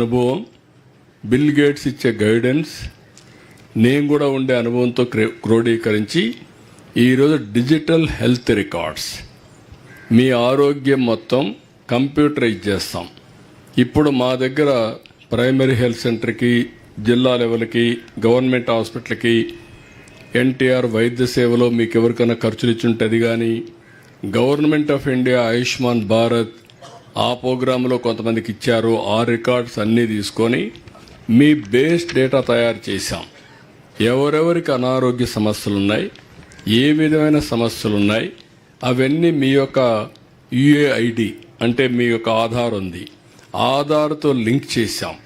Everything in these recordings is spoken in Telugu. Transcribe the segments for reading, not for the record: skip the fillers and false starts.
అనుభవం, బిల్ గేట్స్ ఇచ్చే గైడెన్స్, నేను కూడా ఉండే అనుభవంతో క్రోడీకరించి ఈరోజు డిజిటల్ హెల్త్ రికార్డ్స్ మీ ఆరోగ్యం మొత్తం కంప్యూటరైజ్ చేస్తాం. ఇప్పుడు మా దగ్గర ప్రైమరీ హెల్త్ సెంటర్కి, జిల్లా లెవెల్కి, గవర్నమెంట్ హాస్పిటల్కి, ఎన్టీఆర్ వైద్య సేవలో మీకు ఎవరికైనా ఖర్చులు ఇచ్చుంటుంది. కానీ government of India Ayushman Bharat ఆ ప్రోగ్రాంలో కొంతమందికి ఇచ్చారు. ఆ రికార్డ్స్ అన్నీ తీసుకొని మీ బేస్ డేటా తయారు చేశాం. ఎవరెవరికి అనారోగ్య సమస్యలు ఉన్నాయి, ఏ విధమైన సమస్యలు ఉన్నాయి, అవన్నీ మీ యొక్క యుఏఐడి అంటే మీ యొక్క ఆధార్ ఉంది, ఆధార్తో లింక్ చేశాం.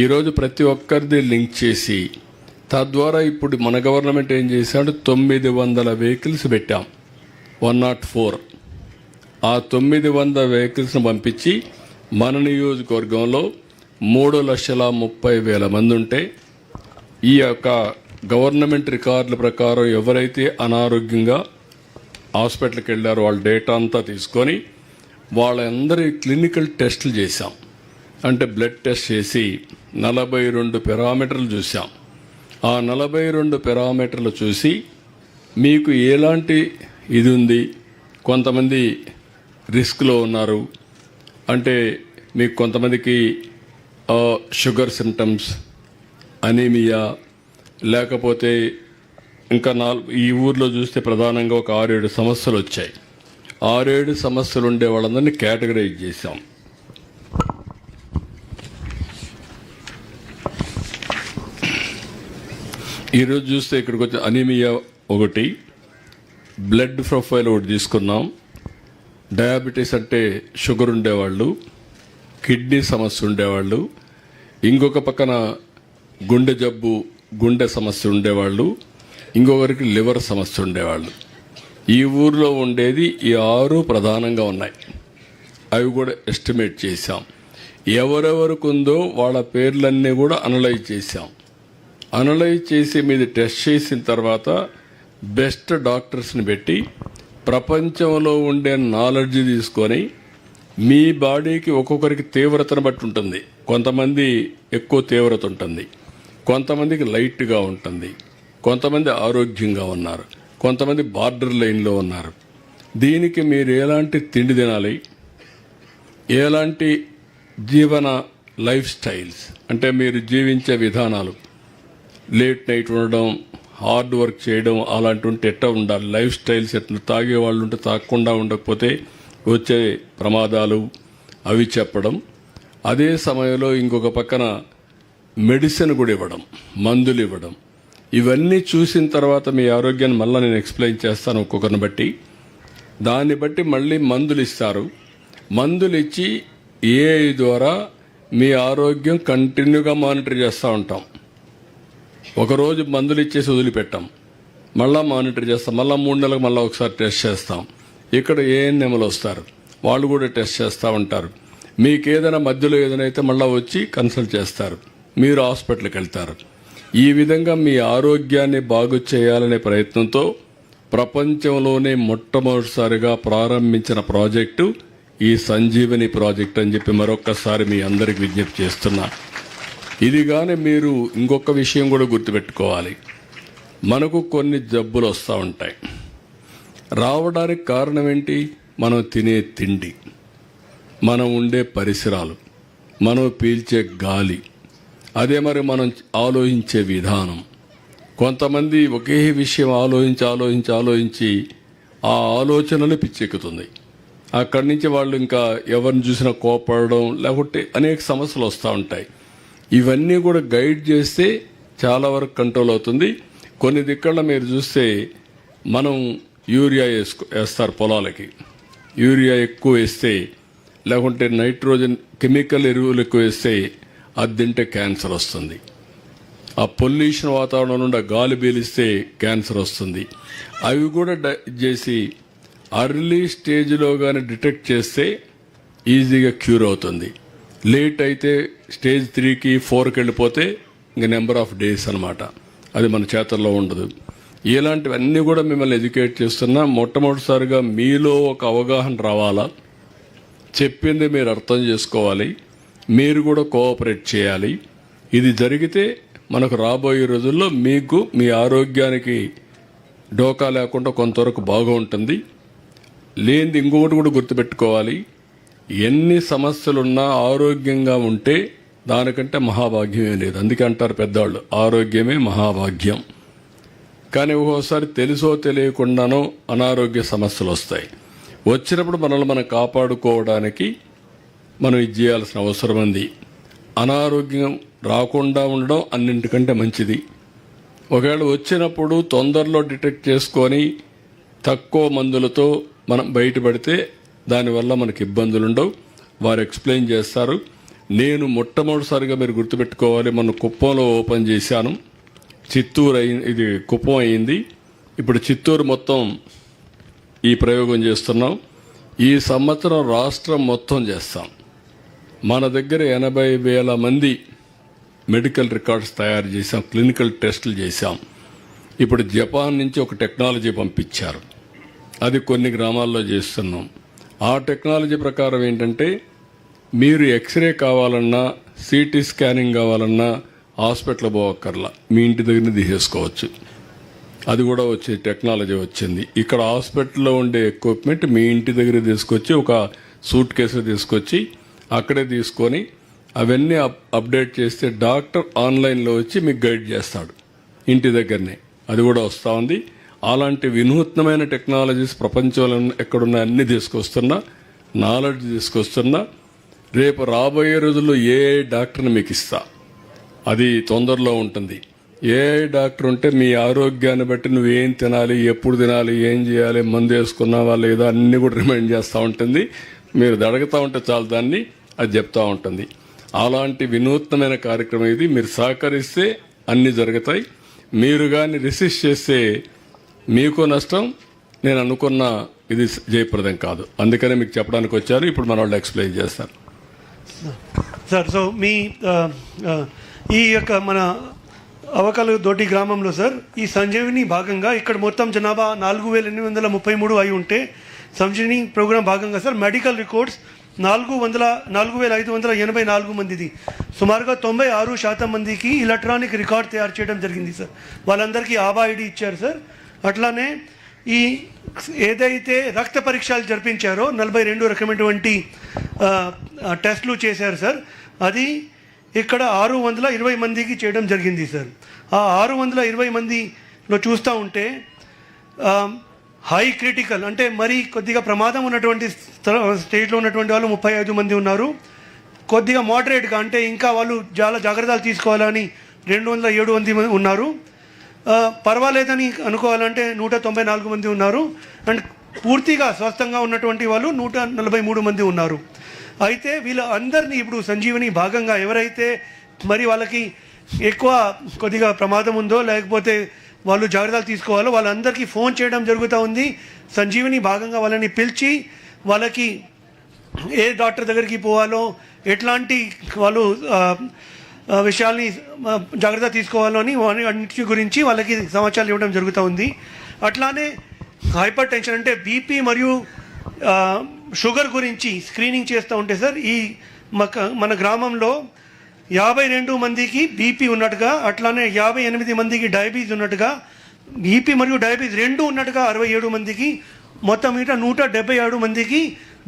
ఈరోజు ప్రతి ఒక్కరిది లింక్ చేసి తద్వారా ఇప్పుడు మన గవర్నమెంట్ ఏం చేశాడు, 900 వెహికల్స్ పెట్టాం. 104 ఆ 900 వెహికల్స్ను పంపించి మన నియోజకవర్గంలో 3,30,000 మంది ఉంటే ఈ యొక్క గవర్నమెంట్ రికార్డుల ప్రకారం ఎవరైతే అనారోగ్యంగా హాస్పిటల్కి వెళ్ళారో వాళ్ళ డేటా అంతా తీసుకొని వాళ్ళందరి క్లినికల్ టెస్టులు చేశాం. అంటే బ్లడ్ టెస్ట్ చేసి 42 పారామీటర్లు చూసాం. ఆ 42 పారామీటర్లు చూసి మీకు ఎలాంటి ఇది ఉంది, కొంతమంది రిస్క్లో ఉన్నారు అంటే మీకు కొంతమందికి షుగర్ సిమ్టమ్స్, అనీమియా, లేకపోతే ఇంకా ఈ ఊర్లో చూస్తే ప్రధానంగా ఒక 6-7 సమస్యలు వచ్చాయి. 6-7 సమస్యలు ఉండే వాళ్ళందరినీ కేటగరైజ్ చేశాం. ఈరోజు చూస్తే ఇక్కడికి వచ్చి అనీమియా ఒకటి, బ్లడ్ ప్రొఫైల్ ఒకటి తీసుకున్నాం. డయాబెటీస్ అంటే షుగర్ ఉండేవాళ్ళు, కిడ్నీ సమస్య ఉండేవాళ్ళు, ఇంకొక పక్కన గుండె జబ్బు, గుండె సమస్య ఉండేవాళ్ళు, ఇంకొకరికి లివర్ సమస్య ఉండేవాళ్ళు. ఈ ఊర్లో ఉండేది ఈ 6 ప్రధానంగా ఉన్నాయి. అవి కూడా ఎస్టిమేట్ చేశాం. ఎవరెవరికి ఉందో వాళ్ళ పేర్లన్నీ కూడా అనలైజ్ చేశాం. అనలైజ్ చేసి మీది టెస్ట్ చేసిన తర్వాత బెస్ట్ డాక్టర్స్ని పెట్టి ప్రపంచంలో ఉండే నాలెడ్జ్ తీసుకొని మీ బాడీకి ఒక్కొక్కరికి తీవ్రతను బట్టి ఉంటుంది. కొంతమంది ఎక్కువ తీవ్రత ఉంటుంది, కొంతమందికి లైట్గా ఉంటుంది, కొంతమంది ఆరోగ్యంగా ఉన్నారు, కొంతమంది బార్డర్ లైన్లో ఉన్నారు. దీనికి మీరు ఎలాంటి తిండి తినాలి, ఎలాంటి జీవన లైఫ్ స్టైల్స్ అంటే మీరు జీవించే విధానాలు, లేట్ నైట్ ఉండడం, హార్డ్ వర్క్ చేయడం, అలాంటి ఉంటే ఎట్లా ఉండాలి, లైఫ్ స్టైల్స్ ఎట్లా, తాగే వాళ్ళు ఉంటే తాగకుండా ఉండకపోతే వచ్చే ప్రమాదాలు అవి చెప్పడం. అదే సమయంలో ఇంకొక పక్కన మెడిసిన్ కూడా ఇవ్వడం, మందులు ఇవ్వడం. ఇవన్నీ చూసిన తర్వాత మీ ఆరోగ్యాన్ని మళ్ళీ నేను ఎక్స్ప్లెయిన్ చేస్తాను ఒక్కొక్కరిని బట్టి. దాన్ని బట్టి మళ్ళీ మందులు ఇస్తారు. మందులు ఇచ్చి ఏఐ ద్వారా మీ ఆరోగ్యం కంటిన్యూగా మానిటర్ చేస్తూ ఉంటాం. ఒకరోజు మందులు ఇచ్చేసి వదిలిపెట్టాం, మళ్ళీ మానిటర్ చేస్తాం, మళ్ళీ 3 నెలలకు మళ్ళీ ఒకసారి టెస్ట్ చేస్తాం. ఇక్కడ ఏఎన్ఎంలు వస్తారు, వాళ్ళు కూడా టెస్ట్ చేస్తూ ఉంటారు. మీకు ఏదైనా మధ్యలో ఏదైనా అయితే మళ్ళీ వచ్చి కన్సల్ట్ చేస్తారు, మీరు హాస్పిటల్కి వెళ్తారు. ఈ విధంగా మీ ఆరోగ్యాన్ని బాగు చేయాలనే ప్రయత్నంతో ప్రపంచంలోనే మొట్టమొదటిసారిగా ప్రారంభించిన ప్రాజెక్టు ఈ సంజీవని ప్రాజెక్ట్ అని చెప్పి మరొక్కసారి మీ అందరికి విజ్ఞప్తి చేస్తున్నా. ఇది కానీ మీరు ఇంకొక విషయం కూడా గుర్తుపెట్టుకోవాలి. మనకు కొన్ని జబ్బులు వస్తూ ఉంటాయి. రావడానికి కారణం ఏంటి? మనం తినే తిండి, మనం ఉండే పరిసరాలు, మనం పీల్చే గాలి, అదే మరి మనం ఆలోచించే విధానం. కొంతమంది ఒకే విషయం ఆలోచించి ఆ ఆలోచనలు పిచ్చెక్కుతుంది. అక్కడి నుంచి వాళ్ళు ఇంకా ఎవరిని చూసినా కోపడడం, లేకపోతే అనేక సమస్యలు వస్తూ ఉంటాయి. ఇవన్నీ కూడా గైడ్ చేస్తే చాలా వరకు కంట్రోల్ అవుతుంది. కొన్ని దిక్కల మీరు చూస్తే మనం యూరియా వేస్తారు పొలాలకి, యూరియా ఎక్కువ వేస్తే, లేకుంటే నైట్రోజన్ కెమికల్ ఎరువులు ఎక్కువ వేస్తే అది తింటే క్యాన్సర్ వస్తుంది. ఆ పొల్యూషన్ వాతావరణం నుండి గాలి పీలిస్తే క్యాన్సర్ వస్తుంది. అవి కూడా చేసి అర్లీ స్టేజ్లో కానీ డిటెక్ట్ చేస్తే ఈజీగా క్యూర్ అవుతుంది. లేట్ అయితే స్టేజ్ 3కి 4కి వెళ్ళిపోతే ఇంక నెంబర్ ఆఫ్ డేస్ అనమాట. అది మన చేతల్లో ఉండదు. ఇలాంటివన్నీ కూడా మిమ్మల్ని ఎడ్యుకేట్ చేస్తున్నా. మొట్టమొదటిసారిగా మీలో ఒక అవగాహన రావాలా, చెప్పింది మీరు అర్థం చేసుకోవాలి. మీరు కూడా కోఆపరేట్ చేయాలి. ఇది జరిగితే మనకు రాబోయే రోజుల్లో మీకు మీ ఆరోగ్యానికి డోకా లేకుండా కొంతవరకు బాగుంటుంది. లేనిది ఇంకొకటి కూడా గుర్తుపెట్టుకోవాలి, ఎన్ని సమస్యలున్నా ఆరోగ్యంగా ఉంటే దానికంటే మహాభాగ్యమే లేదు. అందుకే అంటారు పెద్దవాళ్ళు, ఆరోగ్యమే మహాభాగ్యం. కానీ ఒక్కోసారి తెలుసో తెలియకుండానో అనారోగ్య సమస్యలు వస్తాయి. వచ్చినప్పుడు మనల్ని మనం కాపాడుకోవడానికి మనం ఇది చేయాల్సిన అవసరం ఉంది. అనారోగ్యం రాకుండా ఉండడం అన్నింటికంటే మంచిది. ఒకవేళ వచ్చినప్పుడు తొందరలో డిటెక్ట్ చేసుకొని తక్కువ మందులతో మనం బయటపడితే దానివల్ల మనకి ఇబ్బందులు ఉండవు. వారు ఎక్స్ప్లెయిన్ చేస్తారు. నేను మొట్టమొదటిసారిగా మీరు గుర్తుపెట్టుకోవాలి, మన కుప్పంలో ఓపెన్ చేశాను. చిత్తూరు ఇది కుప్పం అయింది. ఇప్పుడు చిత్తూరు మొత్తం ఈ ప్రయోగం చేస్తున్నాం. ఈ సంవత్సరం రాష్ట్రం మొత్తం చేస్తాం. మన దగ్గర 80,000 మంది మెడికల్ రికార్డ్స్ తయారు చేశాం, క్లినికల్ టెస్టులు చేశాం. ఇప్పుడు జపాన్ నుంచి ఒక టెక్నాలజీ పంపించారు, అది కొన్ని గ్రామాల్లో చేస్తున్నాం. ఆ టెక్నాలజీ ప్రకారం ఏంటంటే మీరు ఎక్స్రే కావాలన్నా సిటీ స్కానింగ్ కావాలన్నా హాస్పిటల్ పోవక్కర్లా, మీ ఇంటి దగ్గర తీసేసుకోవచ్చు. అది కూడా వచ్చే టెక్నాలజీ వచ్చింది. ఇక్కడ హాస్పిటల్లో ఉండే ఎక్విప్మెంట్ మీ ఇంటి దగ్గర తీసుకొచ్చి ఒక సూట్ కేసు తీసుకొచ్చి అక్కడే తీసుకొని అవన్నీ అప్డేట్ చేస్తే డాక్టర్ ఆన్లైన్లో వచ్చి మీకు గైడ్ చేస్తాడు ఇంటి దగ్గరనే. అది కూడా వస్తూ ఉంది. అలాంటి వినూత్నమైన టెక్నాలజీస్ ప్రపంచంలో ఎక్కడున్నా అన్ని తీసుకొస్తున్నా, నాలెడ్జ్ తీసుకొస్తున్నా. రేపు రాబోయే రోజుల్లో ఏఐ డాక్టర్ని మీకు ఇస్తా, అది తొందరలో ఉంటుంది. ఏఐ డాక్టర్ ఉంటే మీ ఆరోగ్యాన్ని బట్టి నువ్వేం తినాలి, ఎప్పుడు తినాలి, ఏం చేయాలి, మందు వేసుకున్నావా లేదా అన్నీ కూడా రిమైండ్ చేస్తూ ఉంటుంది. మీరు అడుగుతూ ఉంటే చాలు దాన్ని అది చెప్తూ ఉంటుంది. అలాంటి వినూత్నమైన కార్యక్రమం ఇది. మీరు సహకరిస్తే అన్నీ జరుగుతాయి. మీరు కానీ రిసిస్ట్ చేస్తే మీకు నష్టం, నేను అనుకున్న ఇది జయప్రదం కాదు. అందుకనే మీకు చెప్పడానికి వచ్చారు. ఇప్పుడు మన వాళ్ళు ఎక్స్ప్లెయిన్ చేస్తారు. సార్, సో మీ ఈ యొక్క మన అవకలు దోటి గ్రామంలో సార్ ఈ సంజీవిని భాగంగా ఇక్కడ మొత్తం జనాభా 4,833 అయి ఉంటే సంజీవిని ప్రోగ్రాం భాగంగా సార్ మెడికల్ రికార్డ్స్ 4,584 మందిది, సుమారుగా 96% మందికి ఎలక్ట్రానిక్ రికార్డ్ తయారు చేయడం జరిగింది సార్. వాళ్ళందరికీ ఆబా ఐడి ఇచ్చారు సార్. అట్లానే ఈ ఏదైతే రక్త పరీక్షలు జరిపించారో 42 రకమైనటువంటి టెస్టులు చేశారు సార్. అది ఇక్కడ 620 మందికి చేయడం జరిగింది సార్. ఆ 620 మందిలో చూస్తూ ఉంటే హై క్రిటికల్ అంటే మరీ కొద్దిగా ప్రమాదం ఉన్నటువంటి స్టేజ్లో ఉన్నటువంటి వాళ్ళు 35 మంది ఉన్నారు. కొద్దిగా మోడరేట్గా అంటే ఇంకా వాళ్ళు చాలా జాగ్రత్తలు తీసుకోవాలని 207 మంది ఉన్నారు. పర్వాలేదని అనుకోవాలంటే 194 మంది ఉన్నారు. అండ్ పూర్తిగా స్వస్థంగా ఉన్నటువంటి వాళ్ళు 143 మంది ఉన్నారు. అయితే వీళ్ళ అందరినీ ఇప్పుడు సంజీవని భాగంగా ఎవరైతే మరి వాళ్ళకి ఎక్కువ కొద్దిగా ప్రమాదం ఉందో లేకపోతే వాళ్ళు జాగ్రత్తలు తీసుకోవాలో వాళ్ళందరికీ ఫోన్ చేయడం జరుగుతూ ఉంది. సంజీవని భాగంగా వాళ్ళని పిలిచి వాళ్ళకి ఏ డాక్టర్ దగ్గరికి పోవాలో, ఎట్లాంటి వాళ్ళు విషయాల్ని జాగ్రత్త తీసుకోవాలో అని అన్నిటి గురించి వాళ్ళకి సమాచారం ఇవ్వడం జరుగుతూ ఉంది. అట్లానే హైపర్ టెన్షన్ అంటే బీపీ మరియు షుగర్ గురించి స్క్రీనింగ్ చేస్తూ ఉంటే సార్ ఈ మన గ్రామంలో 52 మందికి బీపీ ఉన్నట్టుగా, అట్లానే 58 మందికి డయాబెటీస్ ఉన్నట్టుగా, బీపీ మరియు డయాబెటీస్ 2 ఉన్నట్టుగా 67 మందికి, మొత్తం మీద 177 మందికి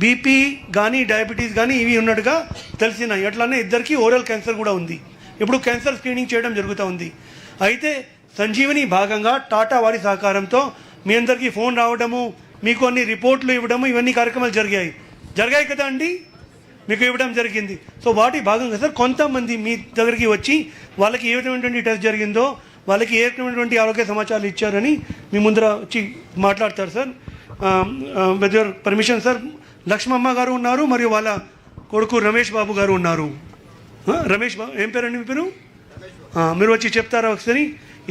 బీపీ కానీ డయాబెటీస్ కానీ ఇవి ఉన్నట్టుగా తెలిసినాయి. అట్లానే ఇద్దరికి ఓరల్ క్యాన్సర్ కూడా ఉంది. ఇప్పుడు క్యాన్సర్ స్క్రీనింగ్ చేయడం జరుగుతూ ఉంది. అయితే సంజీవని భాగంగా టాటా వారి సహకారంతో మీ అందరికీ ఫోన్ రావడము, మీకు అన్ని రిపోర్ట్లు ఇవ్వడము, ఇవన్నీ కార్యక్రమాలు జరిగాయి కదా అండి, మీకు ఇవ్వడం జరిగింది. సో వాటి భాగంగా సార్ కొంతమంది మీ దగ్గరికి వచ్చి వాళ్ళకి ఏ విధమైనటువంటి టెస్ట్ జరిగిందో, వాళ్ళకి ఏ విధమైనటువంటి ఆరోగ్య సమాచారాలు ఇచ్చారని మీ ముందర వచ్చి మాట్లాడతారు sir. With your permission sir, Lakshmamma గారు ఉన్నారు మరియు వాళ్ళ కొడుకు రమేష్ బాబు గారు ఉన్నారు. రమేష్ బాబు, ఏం పేరండి మీ పేరు? మీరు వచ్చి చెప్తారా ఒకసారి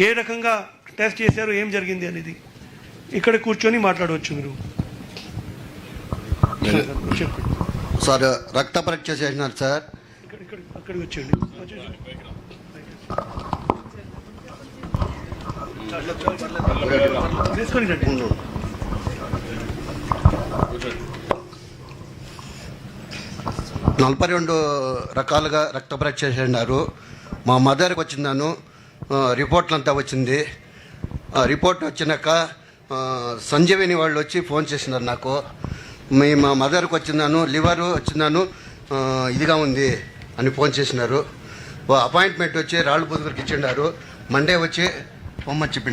ఏ రకంగా టెస్ట్ చేశారు, ఏం జరిగింది అనేది? ఇక్కడ కూర్చొని మాట్లాడవచ్చు మీరు. చెప్పండి సార్. రక్త పరీక్ష చేసినారు సార్. అక్కడికి వచ్చేయండి. వేసుకొని రండి. 42 రకాలుగా రక్త పరీక్ష చేసినారు. మా మదర్కి వచ్చిందాను, రిపోర్ట్లు అంతా వచ్చింది. రిపోర్ట్ వచ్చినాక సంజీవిని వాళ్ళు వచ్చి ఫోన్ చేసినారు నాకు. మా మదర్కి వచ్చిందాను, లివర్ వచ్చిందాను, ఇదిగా ఉంది అని ఫోన్ చేసినారు. అపాయింట్మెంట్ వచ్చి రాళ్ళు బుదుగురికి ఇచ్చిన్నారు. మండే వచ్చి పొమ్మని చెప్పినారు.